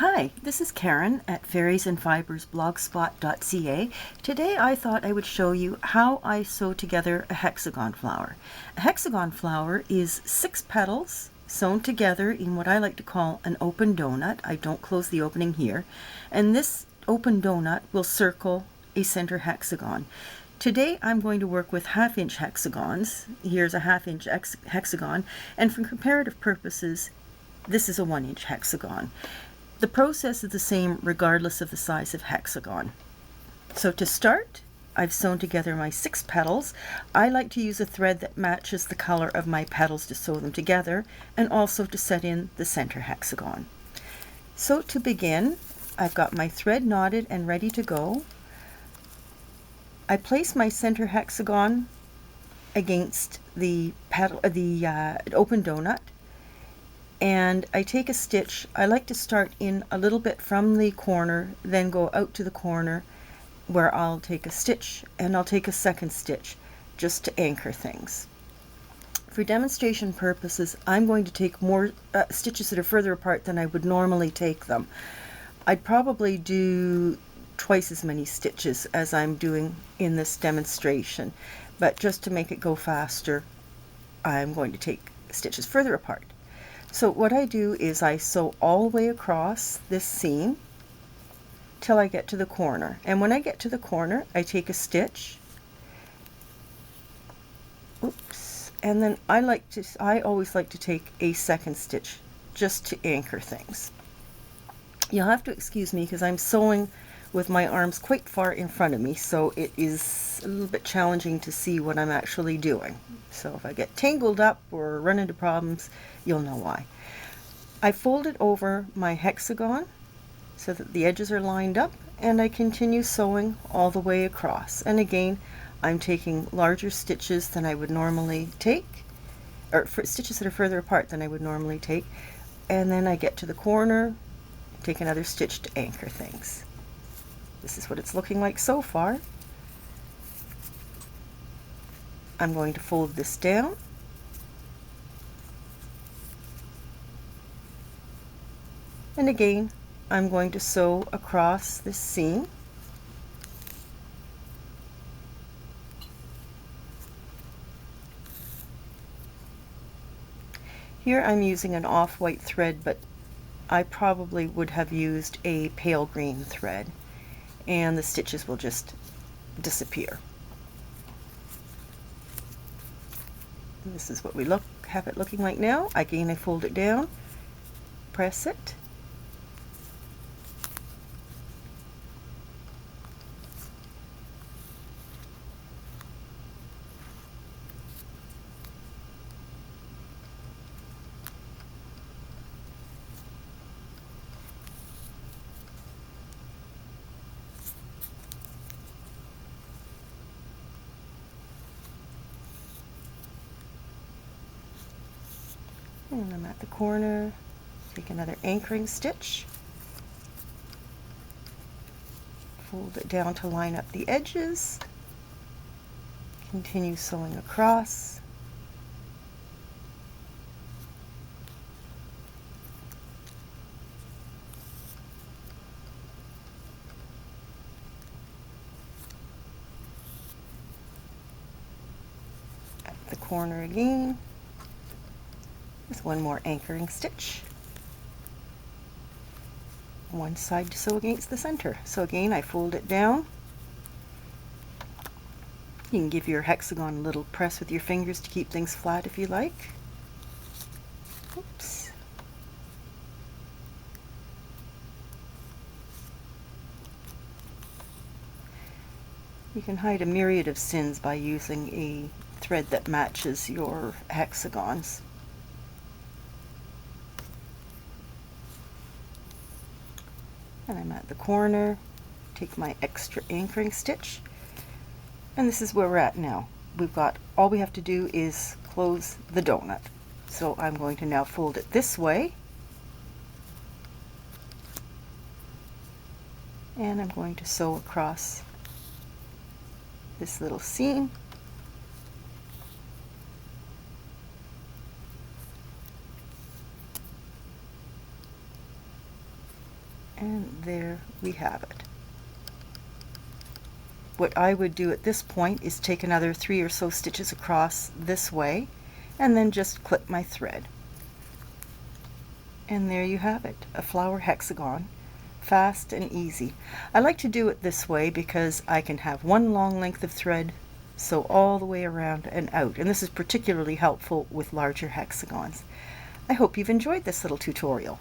Hi, this is Karen at fairiesandfibersblogspot.ca. Today I thought I would show you how I sew together a hexagon flower. A hexagon flower is 6 petals sewn together in what I like to call an open donut. I don't close the opening here. And this open donut will circle a center hexagon. Today I'm going to work with half-inch hexagons. Here's a half-inch hexagon, and for comparative purposes, this is a 1-inch hexagon. The process is the same regardless of the size of hexagon. So to start, I've sewn together my 6 petals. I like to use a thread that matches the color of my petals to sew them together, and also to set in the center hexagon. So to begin, I've got my thread knotted and ready to go. I place my center hexagon against the open donut, and I take a stitch. I like to start in a little bit from the corner, then go out to the corner where I'll take a stitch, and I'll take a second stitch just to anchor things. For demonstration purposes, I'm going to take more stitches that are further apart than I would normally take them. I'd probably do twice as many stitches as I'm doing in this demonstration, but just to make it go faster, I'm going to take stitches further apart. So what I do is I sew all the way across this seam till I get to the corner, and when I get to the corner I take a stitch, and then I always like to take a second stitch just to anchor things. You'll have to excuse me because I'm sewing with my arms quite far in front of me, so it is a little bit challenging to see what I'm actually doing. So if I get tangled up or run into problems, you'll know why. I fold it over my hexagon so that the edges are lined up, and I continue sewing all the way across. And again, I'm taking larger stitches than I would normally take, or stitches that are further apart than I would normally take, and then I get to the corner, take another stitch to anchor things. This is what it's looking like so far. I'm going to fold this down, and again I'm going to sew across this seam. Here I'm using an off-white thread, but I probably would have used a pale green thread, and the stitches will just disappear. And this is what we have it looking like now. Again, I fold it down, press it, and I'm at the corner, take another anchoring stitch, fold it down to line up the edges, continue sewing across, at the corner again, with one more anchoring stitch, one side to sew against the center. So again, I fold it down. You can give your hexagon a little press with your fingers to keep things flat if you like. Oops. You can hide a myriad of sins by using a thread that matches your hexagons. And I'm at the corner, take my extra anchoring stitch, and this is where we're at now. All we have to do is close the donut. So I'm going to now fold it this way, and I'm going to sew across this little seam. And there we have it. What I would do at this point is take another 3 or so stitches across this way and then just clip my thread. And there you have it, a flower hexagon, fast and easy. I like to do it this way because I can have one long length of thread sew all the way around and out, and this is particularly helpful with larger hexagons. I hope you've enjoyed this little tutorial.